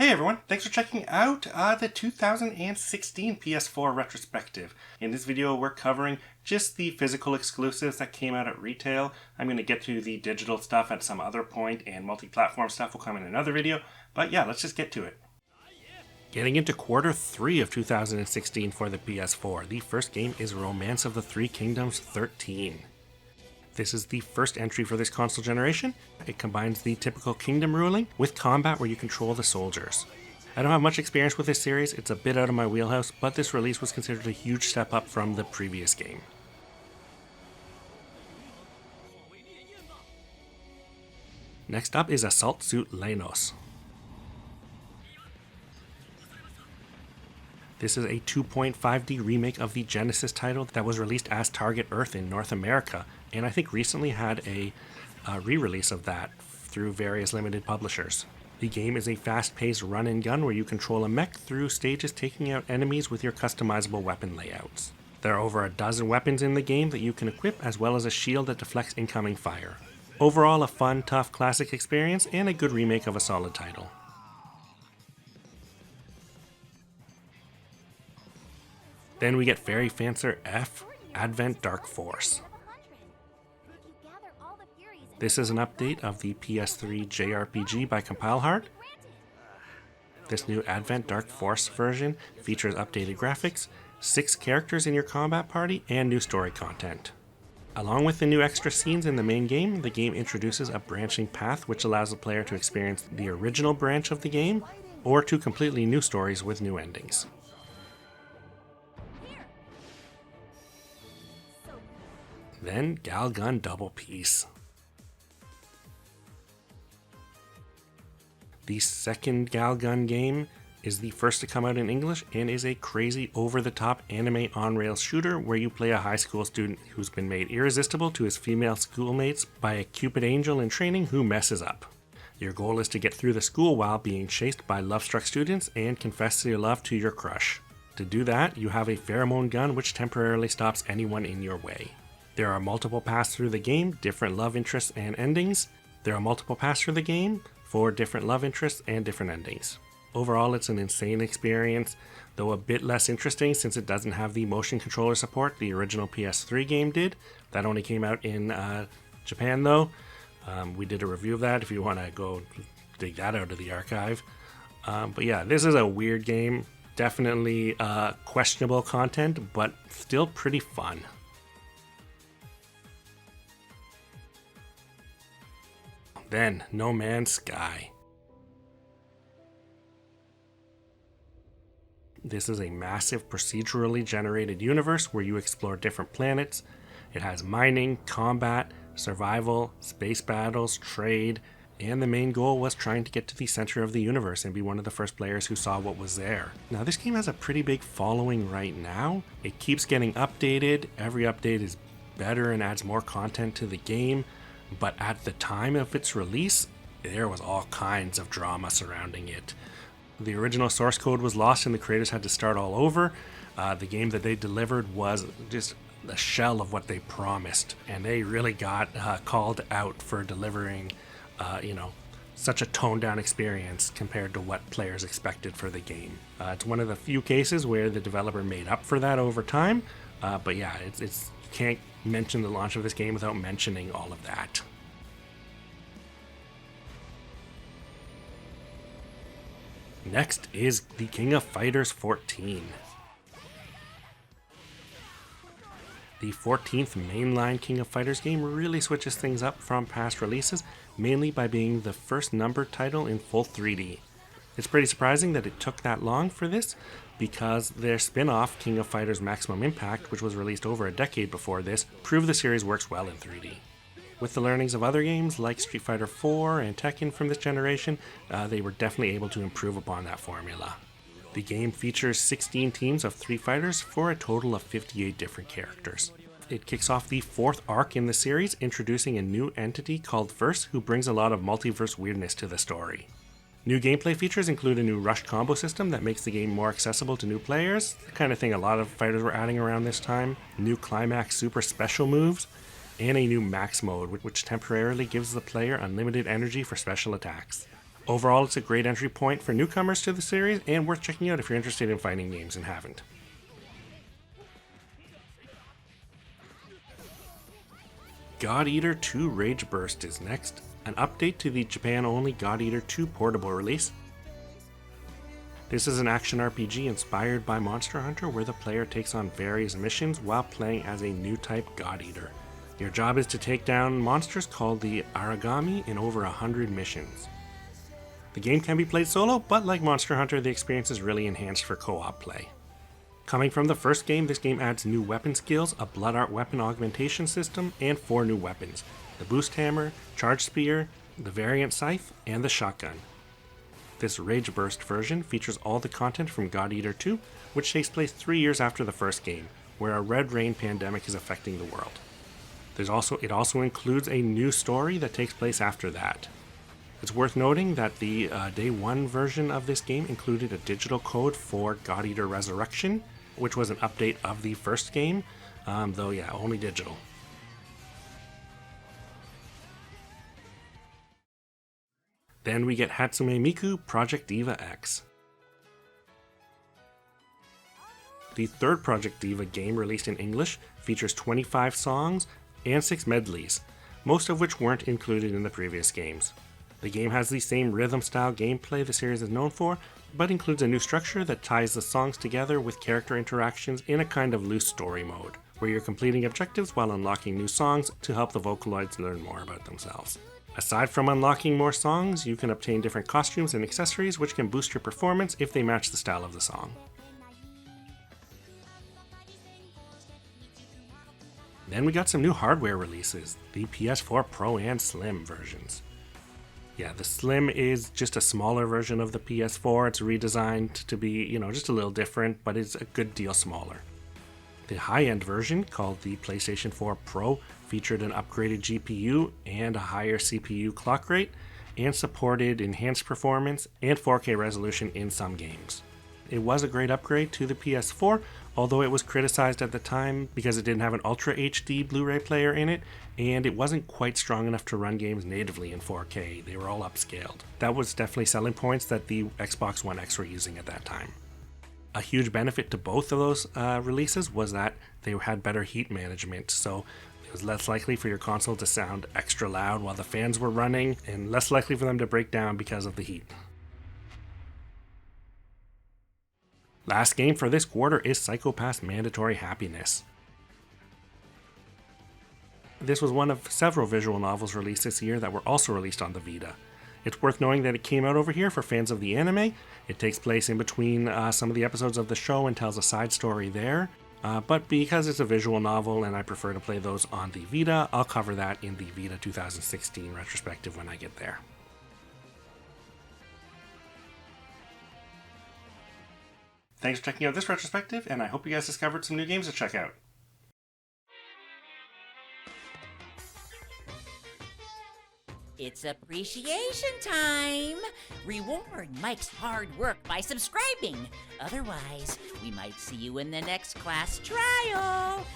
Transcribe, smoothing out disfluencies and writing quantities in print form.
Hey everyone, thanks for checking out the 2016 PS4 retrospective. In this video we're covering just the physical exclusives that came out at retail. I'm going to get to the digital stuff at some other point, and multi-platform stuff will come in another video. But yeah, let's just get to it. Getting into quarter 3 of 2016 for the PS4, the first game is Romance of the Three Kingdoms 13. This is the first entry for this console generation. It combines the typical kingdom ruling with combat where you control the soldiers. I don't have much experience with this series, it's a bit out of my wheelhouse, but this release was considered a huge step up from the previous game. Next up is Assault Suit Lenos. This is a 2.5D remake of the Genesis title that was released as Target Earth in North America, and I think recently had a re-release of that through various limited publishers. The game is a fast-paced run-and-gun where you control a mech through stages taking out enemies with your customizable weapon layouts. There are over a dozen weapons in the game that you can equip, as well as a shield that deflects incoming fire. Overall, a fun, tough, classic experience and a good remake of a solid title. Then we get Fairy Fancer F, Advent Dark Force. This is an update of the PS3 JRPG by CompileHard. This new Advent Dark Force version features updated graphics, 6 characters in your combat party, and new story content. Along with the new extra scenes in the main game, the game introduces a branching path which allows the player to experience the original branch of the game, or two completely new stories with new endings. Then Galgun Double Peace. The second Galgun game is the first to come out in English and is a crazy over-the-top anime on-rails shooter where you play a high school student who's been made irresistible to his female schoolmates by a Cupid angel in training who messes up. Your goal is to get through the school while being chased by love-struck students and confess your love to your crush. To do that, you have a pheromone gun which temporarily stops anyone in your way. There are multiple paths through the game, different love interests and endings. There are multiple paths through the game for different love interests and different endings. Overall, it's an insane experience, though a bit less interesting since it doesn't have the motion controller support the original PS3 game did. That only came out in Japan though. We did a review of that if you want to go dig that out of the archive. But yeah, this is a weird game. Definitely questionable content, but still pretty fun. Then, No Man's Sky. This is a massive procedurally generated universe where you explore different planets. It has mining, combat, survival, space battles, trade, and the main goal was trying to get to the center of the universe and be one of the first players who saw what was there. Now this game has a pretty big following right now. It keeps getting updated. Every update is better and adds more content to the game. But at the time of its release, there was all kinds of drama surrounding it. The original source code was lost and the creators had to start all over. The game that they delivered was just a shell of what they promised, and they really got called out for delivering, such a toned-down experience compared to what players expected for the game. It's one of the few cases where the developer made up for that over time, but yeah, it's you can't mention the launch of this game without mentioning all of that. Next is the King of Fighters 14. The 14th mainline King of Fighters game really switches things up from past releases, mainly by being the first numbered title in full 3D. It's pretty surprising that it took that long for this, because their spin-off, King of Fighters Maximum Impact, which was released over a decade before this, proved the series works well in 3D. With the learnings of other games like Street Fighter 4 and Tekken from this generation, they were definitely able to improve upon that formula. The game features 16 teams of 3 fighters for a total of 58 different characters. It kicks off the 4th arc in the series, introducing a new entity called Verse, who brings a lot of multiverse weirdness to the story. New gameplay features include a new rush combo system that makes the game more accessible to new players, the kind of thing a lot of fighters were adding around this time, new climax super special moves, and a new max mode which temporarily gives the player unlimited energy for special attacks. Overall, it's a great entry point for newcomers to the series and worth checking out if you're interested in fighting games and haven't. God Eater 2 Rage Burst is next, an update to the Japan-only God Eater 2 portable release. This is an action RPG inspired by Monster Hunter where the player takes on various missions while playing as a new type God Eater. Your job is to take down monsters called the Aragami in over 100 missions. The game can be played solo, but like Monster Hunter, the experience is really enhanced for co-op play. Coming from the first game, this game adds new weapon skills, a blood art weapon augmentation system, and 4 new weapons: the boost hammer, charge spear, the variant scythe, and the shotgun. This Rage Burst version features all the content from God Eater 2, which takes place 3 years after the first game, where a red rain pandemic is affecting the world. It also includes a new story that takes place after that. It's worth noting that the Day 1 version of this game included a digital code for God Eater Resurrection, which was an update of the first game, though yeah, only digital. Then we get Hatsume Miku Project Diva X. The third Project Diva game, released in English, features 25 songs and 6 medleys, most of which weren't included in the previous games. The game has the same rhythm-style gameplay the series is known for, but includes a new structure that ties the songs together with character interactions in a kind of loose story mode, where you're completing objectives while unlocking new songs to help the Vocaloids learn more about themselves. Aside from unlocking more songs, you can obtain different costumes and accessories which can boost your performance if they match the style of the song. Then we got some new hardware releases, the PS4 Pro and Slim versions. Yeah, the Slim is just a smaller version of the PS4. It's redesigned to be, just a little different, but it's a good deal smaller. The high-end version, called the PlayStation 4 Pro, featured an upgraded GPU and a higher CPU clock rate, and supported enhanced performance and 4K resolution in some games. It was a great upgrade to the PS4, although it was criticized at the time because it didn't have an Ultra HD Blu-ray player in it, and it wasn't quite strong enough to run games natively in 4K. They were all upscaled. That was definitely selling points that the Xbox One X were using at that time. A huge benefit to both of those releases was that they had better heat management, so it was less likely for your console to sound extra loud while the fans were running, and less likely for them to break down because of the heat. Last game for this quarter is Psycho Pass Mandatory Happiness. This was one of several visual novels released this year that were also released on the Vita. It's worth knowing that it came out over here for fans of the anime. It takes place in between some of the episodes of the show and tells a side story there. But because it's a visual novel and I prefer to play those on the Vita, I'll cover that in the Vita 2016 retrospective when I get there. Thanks for checking out this retrospective, and I hope you guys discovered some new games to check out. It's appreciation time! Reward Mike's hard work by subscribing. Otherwise, we might see you in the next class trial.